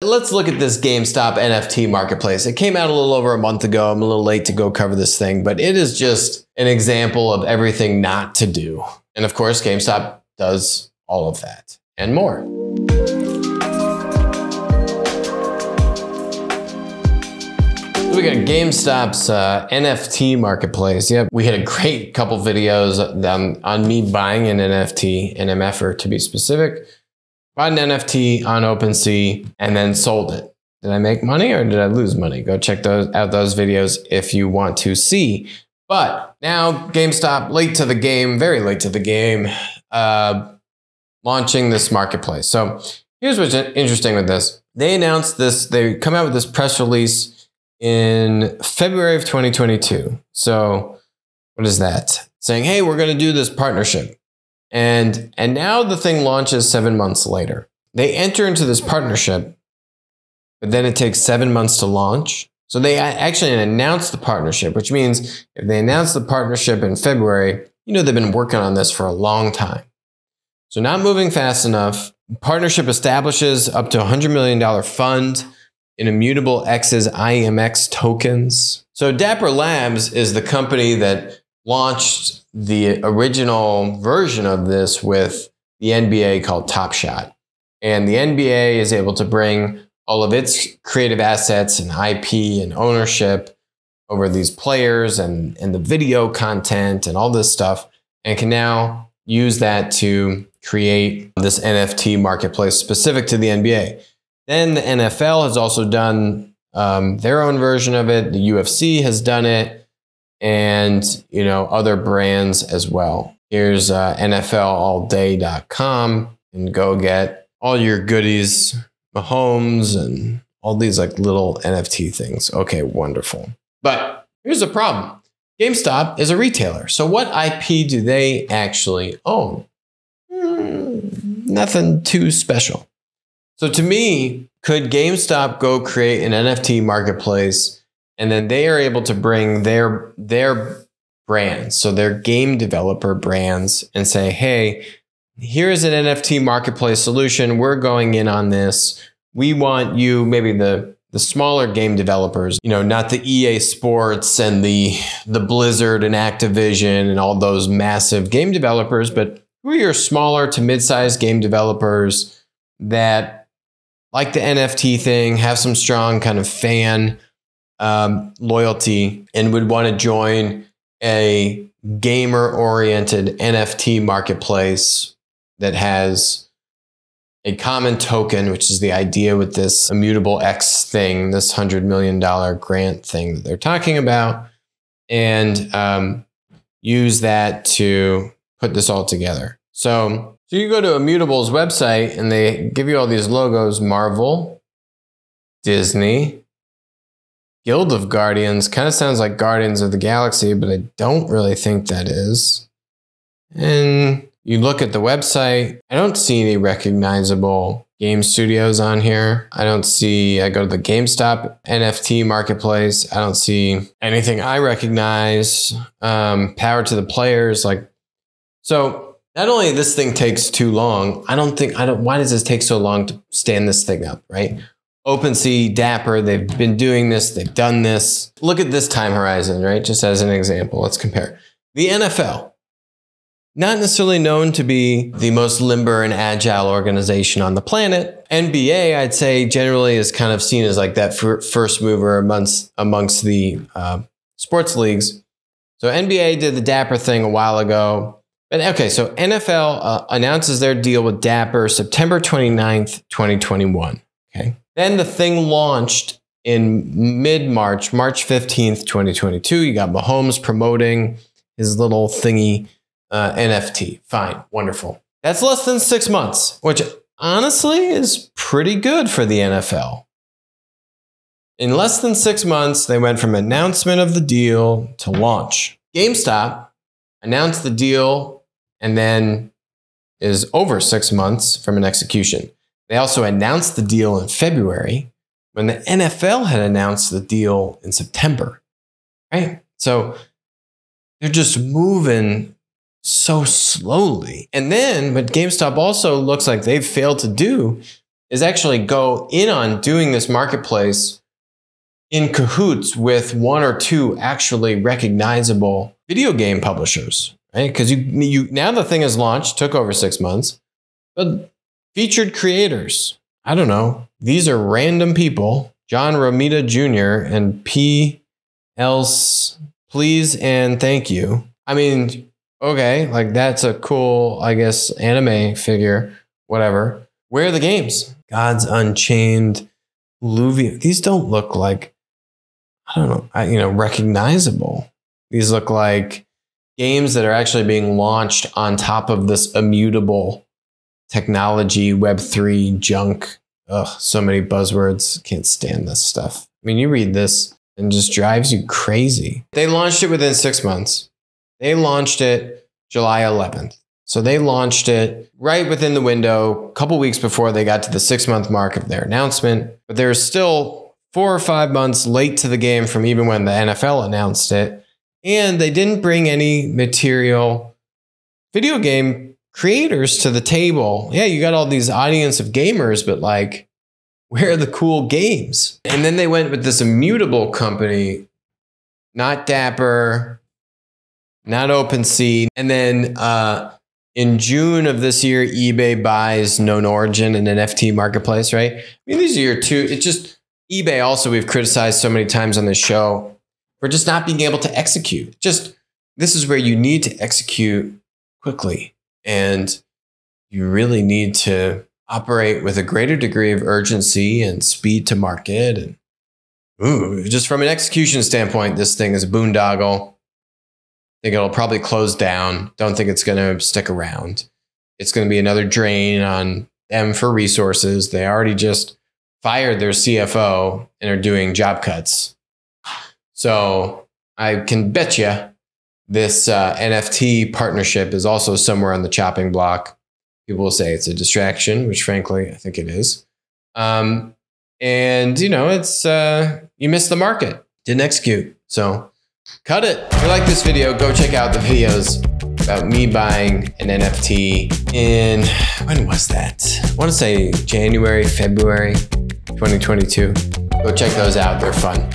let's look at this GameStop NFT marketplace. It came out a little over a month ago. I'm a little late to go cover this thing, but it is just an example of everything not to do. And of course, GameStop does all of that and more. We got GameStop's NFT marketplace. Yeah, we had a great couple videos on me buying an NFT, NMF to be specific. Bought an NFT on OpenSea and then sold it. Did I make money or did I lose money? Go check out those videos if you want to see. But now GameStop, late to the game, very late to the game, launching this marketplace. So here's what's interesting with this. They announced this, they come out with this press release in February of 2022. So what is that? Saying, hey, we're going to do this partnership. And now the thing launches 7 months later. They enter into this partnership, but then it takes 7 months to launch. So they actually announced the partnership, which means if they announced the partnership in February, you know they've been working on this for a long time. So not moving fast enough. Partnership establishes up to $100 million fund in Immutable X's IMX tokens. So Dapper Labs is the company that launched the original version of this with the NBA called Top Shot. And the NBA is able to bring all of its creative assets and IP and ownership over these players and the video content and all this stuff, and can now use that to create this NFT marketplace specific to the NBA. Then the NFL has also done their own version of it. The UFC has done it, and other brands as well. Here's NFLallday.com, and go get all your goodies, Mahomes, and all these like little NFT things. Okay, wonderful. But here's the problem. GameStop is a retailer. So what IP do they actually own? Nothing too special. So to me, could GameStop go create an NFT marketplace and then they are able to bring their brands, so their game developer brands, and say, hey, here's an NFT marketplace solution. We're going in on this. We want you, maybe the smaller game developers, not the EA Sports and the Blizzard and Activision and all those massive game developers, but who are your smaller to mid-sized game developers that like the NFT thing, have some strong kind of fan loyalty, and would want to join a gamer-oriented NFT marketplace that has a common token, which is the idea with this Immutable X thing, this $100 million grant thing that they're talking about, and use that to put this all together. So you go to Immutable's website and they give you all these logos: Marvel, Disney, Guild of Guardians. Kind of sounds like Guardians of the Galaxy, but I don't really think that is. And you look at the website, I don't see any recognizable game studios on here. I go to the GameStop NFT marketplace. I don't see anything I recognize. Power to the players. So not only this thing takes too long, why does this take so long to stand this thing up, right? OpenSea, Dapper, they've been doing this, they've done this. Look at this time horizon, right? Just as an example, let's compare. The NFL, not necessarily known to be the most limber and agile organization on the planet. NBA, I'd say generally is kind of seen as like that first mover amongst the sports leagues. So NBA did the Dapper thing a while ago. But okay, so NFL announces their deal with Dapper September 29th, 2021. Okay. Then the thing launched in mid-March, March 15th, 2022. You got Mahomes promoting his little thingy NFT. Fine, wonderful. That's less than 6 months, which honestly is pretty good for the NFL. In less than 6 months, they went from announcement of the deal to launch. GameStop announced the deal and then is over 6 months from an execution. They also announced the deal in February when the NFL had announced the deal in September, right? So they're just moving so slowly. And then what GameStop also looks like they've failed to do is actually go in on doing this marketplace in cahoots with one or two actually recognizable video game publishers, right? Because you now the thing is launched, took over 6 months, but featured creators, I don't know, these are random people, John Romita Jr. and P. Else, please and thank you. I mean, okay, like that's a cool, I guess, anime figure, whatever. Where are the games? Gods Unchained, Luvia. These don't look like, I don't know, recognizable. These look like games that are actually being launched on top of this immutable technology, Web3 junk. Ugh, so many buzzwords. Can't stand this stuff. I mean, you read this and it just drives you crazy. They launched it within 6 months. They launched it July 11th. So they launched it right within the window, a couple weeks before they got to the 6-month mark of their announcement. But they're still 4 or 5 months late to the game from even when the NFL announced it. And they didn't bring any material video game creators to the table. Yeah, you got all these audience of gamers, but like, where are the cool games? And then they went with this immutable company, not Dapper, not OpenSea. And then in June of this year, eBay buys Known Origin, an NFT marketplace, right? I mean, these are your two. It's just eBay also we've criticized so many times on this show for just not being able to execute. This is where you need to execute quickly. And you really need to operate with a greater degree of urgency and speed to market. And just from an execution standpoint, this thing is a boondoggle. I think it'll probably close down. Don't think it's going to stick around. It's going to be another drain on them for resources. They already just fired their CFO and are doing job cuts. So I can bet you this NFT partnership is also somewhere on the chopping block. People will say it's a distraction, which frankly, I think it is. And, it's you missed the market. Didn't execute. So cut it. If you like this video, go check out the videos about me buying an NFT in, when was that? I want to say January, February 2022. Go check those out. They're fun.